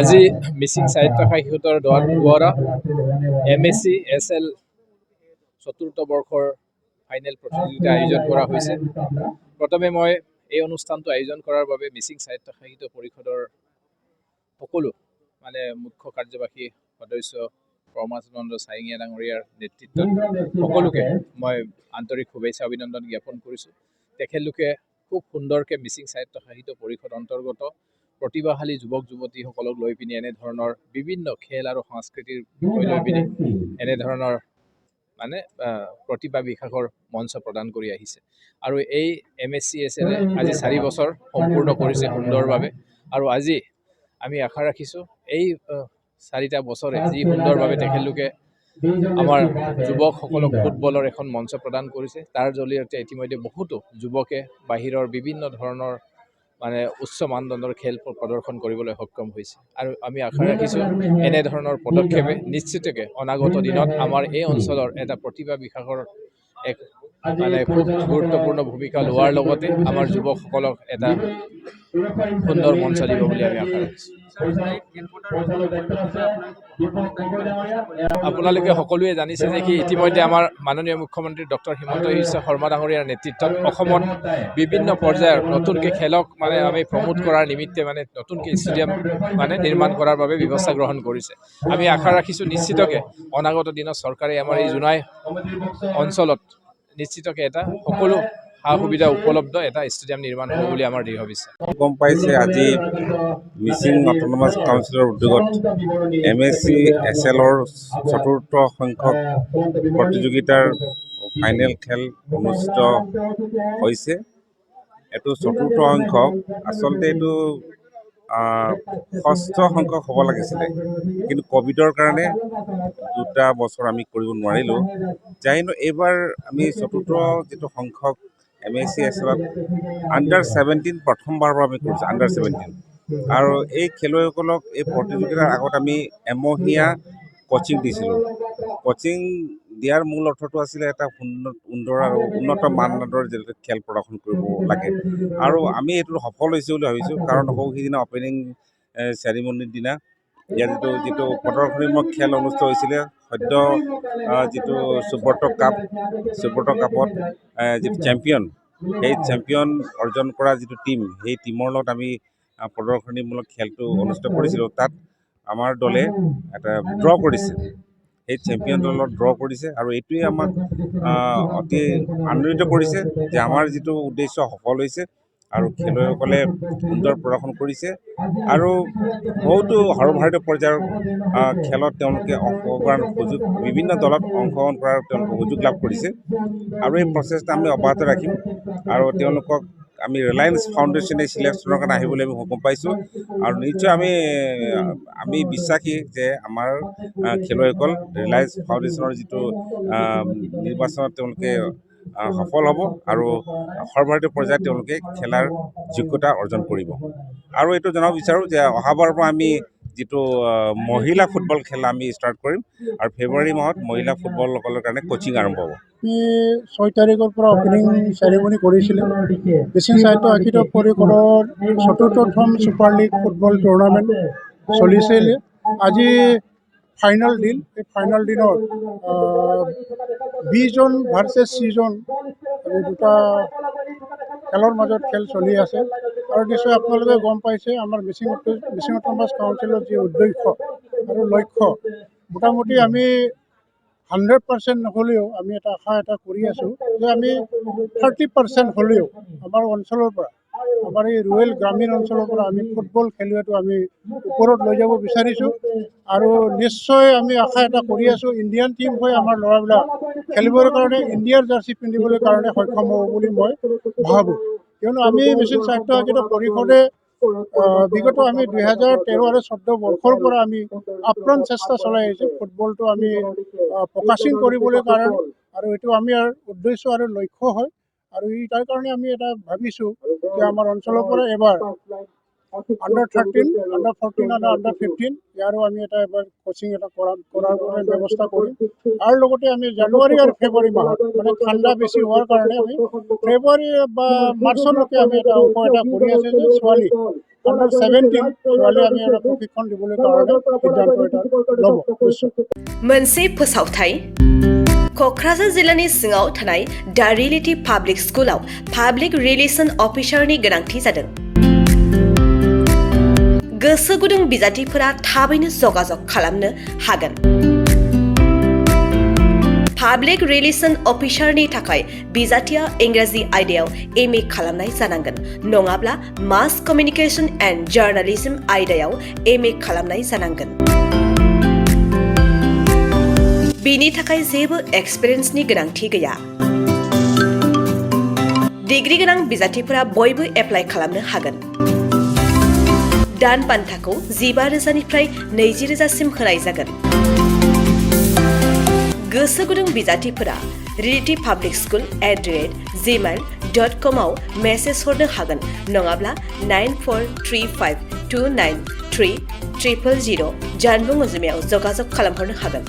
আজি মিচিং সাহিত্য সাহিত্যৰ দ্বাৰা MSc SL চতুৰ্থ বৰ্ষৰ ফাইনেল প্ৰতিযোগিতা আয়োজন কৰা হৈছে। প্ৰথমে মই এই অনুষ্ঠানটো আয়োজন কৰাৰ বাবে মিচিং সাহিত্য সাহিত্য পৰিষদৰ সকলো মুখ্য কাৰ্যবাহী সদস্য প্ৰমাচনন্দ চাইঙীয়া ডাঙৰীয়াৰ নেতৃত্বত সকলোকে মই আন্তৰিক শুভেচ্ছা অভিনন্দন জ্ঞাপন কৰিছোঁ। তেখেতলোকে খুব সুন্দৰকৈ মিচিং সাহিত্য সাহিত্য পৰিষদ অন্তৰ্গত প্ৰতিভাশালী যুৱক যুৱতীসকলক লৈ পিনি এনেধৰণৰ বিভিন্ন খেল আৰু সংস্কৃতিৰ বিষয় লৈ পিনি এনেধৰণৰ প্ৰতিভা বিকাশৰ মঞ্চ প্ৰদান কৰি আহিছে। আৰু এই MSc SL আজি 4 বছৰ সম্পূৰ্ণ কৰিছে সুন্দৰভাৱে। আৰু আজি আমি আশা ৰাখিছোঁ এই 4টা বছৰে যি সুন্দৰভাৱে তেখেতলোকে আমাৰ যুৱকসকলক ফুটবলৰ এখন মঞ্চ প্ৰদান কৰিছে, তাৰ জৰিয়তে ইতিমধ্যে বহুতো যুৱকে বাহিৰৰ বিভিন্ন ধৰণৰ উচ্চ মানদণ্ডৰ খেল প্ৰদৰ্শন কৰিবলৈ সক্ষম হৈছে। আৰু আমি আশা ৰাখিছোঁ এনেধৰণৰ পদক্ষেপে নিশ্চিতকৈ অনাগত দিনত আমাৰ এই অঞ্চলৰ এটা প্ৰতিভা বিকাশৰ এক খুব গুৰুত্বপূৰ্ণ ভূমিকা লোৱাৰ লগতে আমাৰ যুৱকসকলক এটা সুন্দৰ মঞ্চ দিব বুলি আমি আশা ৰাখিছোঁ। আপোনালোকে সকলোৱে জানিছে যে ইতিমধ্যে আমাৰ মাননীয় মুখ্যমন্ত্ৰী ডক্টৰ হিমন্ত বিশ্ব শৰ্মা ডাঙৰীয়াৰ নেতৃত্বত অসমত বিভিন্ন পৰ্যায়ৰ নতুনকৈ খেলক আমি প্ৰমোট কৰাৰ নিমিত্তে নতুনকৈ ষ্টেডিয়াম নিৰ্মাণ কৰাৰ বাবে ব্যৱস্থা গ্ৰহণ কৰিছে। আমি আশা ৰাখিছোঁ নিশ্চিতকৈ অনাগত দিনত চৰকাৰে আমাৰ এই জোনাই অঞ্চলত নিশ্চিতকৈ এটা সকলো সা সুবিধা উপলব্ধ এটা ষ্টেডিয়াম নিৰ্মাণ হ'ব বুলি আমাৰ দৃঢ় বিশ্বাস। গম পাইছে আজি মিচিং অট'ন'মাছ কাউন্সিলৰ উদ্যোগত MSc SLৰ চতুৰ্থ সংখ্যক প্ৰতিযোগিতাৰ ফাইনেল খেল অনুষ্ঠিত হৈছে। এইটো চতুৰ্থ সংখ্যক, আচলতে এইটো 6ষ্ঠ সংখ্যক হ'ব লাগিছিলে, কিন্তু ক'ভিডৰ কাৰণে 2টা বছৰ আমি কৰিব নোৱাৰিলোঁ। যাইনো এইবাৰ আমি চতুৰ্থ যিটো সংখ্যক MSc SLত under-17 প্ৰথমবাৰৰ পৰা আমি কৰিছোঁ, under-17। আৰু এই খেলুৱৈসকলক এই প্ৰতিযোগিতাৰ আগত আমি এমহীয়া কোচিং দিছিলোঁ। কোচিং দিয়াৰ মূল অৰ্থটো আছিলে এটা সুন্দৰ আৰু উন্নত মানদণ্ডৰ যিটো খেল প্ৰদৰ্শন কৰিব লাগে। আৰু আমি এইটো সফল হৈছে বুলি ভাবিছোঁ, কাৰণ সিদিনা অপেনিং চেৰিমনিৰ দিনা ইয়াৰ যিটো প্ৰদৰ্শনীমূলক খেল অনুষ্ঠিত হৈছিলে, সদ্য যিটো সুব্ৰত কাপত যিটো চেম্পিয়ন, সেই চেম্পিয়ন অৰ্জন কৰা যিটো টীম, সেই টীমৰ লগত আমি প্ৰদৰ্শনীমূলক খেলটো অনুষ্ঠিত কৰিছিলোঁ। তাত আমাৰ দলে এটা ড্ৰ কৰিছে, সেই চেম্পিয়ন দলত ড্ৰ কৰিছে। আৰু এইটোৱে আমাক অতি আনন্দিত কৰিছে যে আমাৰ যিটো উদ্দেশ্য সফল হৈছে আৰু খেলুৱৈসকলে সুন্দৰ প্ৰদৰ্শন কৰিছে। আৰু বহুতো সৰ্বভাৰতীয় পৰ্যায়ৰ খেলত তেওঁলোকে অংশগ্ৰহণ সুযোগ, বিভিন্ন দলত অংশগ্ৰহণ কৰাৰ তেওঁলোকে সুযোগ লাভ কৰিছে। আৰু এই প্ৰচেষ্টা আমি অব্যাহত ৰাখিম। আৰু তেওঁলোকক আমি ৰিলায়েন্স ফাউণ্ডেশ্যনে চিলেকশ্যনৰ কাৰণে আহিবলৈ আমি সক্ষম পাইছোঁ। আৰু নিশ্চয় আমি বিশ্বাসী যে আমাৰ খেলুৱৈসকল ৰিলায়েন্স ফাউণ্ডেশ্যনৰ যিটো নিৰ্বাচনত তেওঁলোকে সফল হ'ব আৰু সৰ্বভাৰতীয় পৰ্যায়ত তেওঁলোকে খেলাৰ যোগ্যতা অৰ্জন কৰিব। আৰু এইটো জনাব বিচাৰোঁ যে অহাবাৰৰ পৰা আমি যিটো মহিলা ফুটবল খেল আমি ষ্টাৰ্ট কৰিম, আৰু ফেব্ৰুৱাৰী মাহত মহিলা ফুটবলসকলৰ কাৰণে কোচিং আৰম্ভ হ'ব। 6 তাৰিখৰ পৰা অপেনিং চেৰিমনি কৰিছিলে। মিচিং সাহিত্য সাহিত্য পৰিষদৰ চতুৰ্থম ছুপাৰ লীগ ফুটবল টুৰ্ণামেণ্ট চলিছিলে। আজি ফাইনেল দিন। এই ফাইনেল দিনত 20 জন ভাৰ্চেছ 6 জন দুটা খেলৰ মাজত খেল চলি আছে। আৰু নিশ্চয় আপোনালোকে গম পাইছে আমাৰ মিচিং অট'ন'মাছ কাউন্সিলৰ যি উদ্দেশ্য আৰু লক্ষ্য, মোটামুটি আমি 100% নহ'লেও আমি আশা কৰি আছোঁ যে আমি 30% হ'লেও আমাৰ অঞ্চলৰ পৰা, আমাৰ এই ৰুৰেল গ্ৰামীণ অঞ্চলৰ পৰা আমি ফুটবল খেলুৱৈটো আমি ওপৰত লৈ যাব বিচাৰিছোঁ। আৰু নিশ্চয় আমি আশা কৰি আছোঁ ইণ্ডিয়ান টীম হৈ আমাৰ ল'ৰাবিলাক খেলিবৰ কাৰণে ইণ্ডিয়াৰ জাৰ্চি পিন্ধিবলৈ কাৰণে সক্ষম হ'ব বুলি মই ভাবোঁ। কিয়নো আমি মিচিং সাহিত্য সাহিত্য পৰিষদে বিগত আমি 2013 আৰু 14 বৰ্ষৰ পৰা আমি আপ্ৰাণ চেষ্টা চলাই আহিছোঁ ফুটবলটো আমি ফ'কাচিং কৰিবলৈ কাৰণে। আৰু এইটো আমাৰ উদ্দেশ্য আৰু লক্ষ্য হয়। আৰু তাৰ কাৰণে আমি এটা ভাবিছোঁ যে আমাৰ অঞ্চলৰ পৰা এবাৰ আণ্ডাৰ 13, আণ্ডাৰ 14 আৰু আণ্ডাৰ 15 ইয়াৰো আমি এটা এবাৰ কোচিং এটা কৰাৰ কাৰণে ব্যৱস্থা কৰিম। আৰু লগতে আমি জানুৱাৰী আৰু ফেব্ৰুৱাৰী মাহত মানে ঠাণ্ডা বেছি হোৱাৰ কাৰণে আমি ফেব্ৰুৱাৰী বা মাৰ্চলৈকে আমি এটা অংক এটা কৰি আছে যে ছোৱালী আণ্ডাৰ 17 ছোৱালী আমি এটা প্ৰশিক্ষণ দিবলৈ কাৰণে সিদ্ধান্ত এটা ল'ব নিশ্চয়। मोनसे फोसावथाय क'क्राझार जिल्लानि सिङाव थानाय दा रियेलिटी पाब्लिक स्कुलाव पाब्लिक रिलेशन अफिसारनि गोनांथि जादों। गोसो गुदुं बिजाथिफोरा थाबैनो जगाजग खालामनो हागोन। पाब्लिक रिलेशन अफिसारनि थाखाय बिजाथिया इंराजि आयदायाव MA खालामनाय जानांगोन नङाब्ला मास कमिउनिकेशन एन्ड जार्नालिज्म आयदायाव MA खालामनाय जानांगोन। बिनि थाखाय जेबो एक्सपिरियेन्सनि गोनांथि गैया। डिग्री गोनां बिजाथिफोरा बयबो एप्लाइ खालामनो हागोन। दान बान्थाखौ 15,000निफ्राय 20,000सिम होनाय जागोन। गोसो गुदुं बिजाथिफोरा रियेलिटी पाब्लिक स्कुल @gmail.com आव मेसेज हरनो हागोन नङाब्ला 9435293000 जानबुं अनजिमायाव जगाजग खालामहरनो हागोन।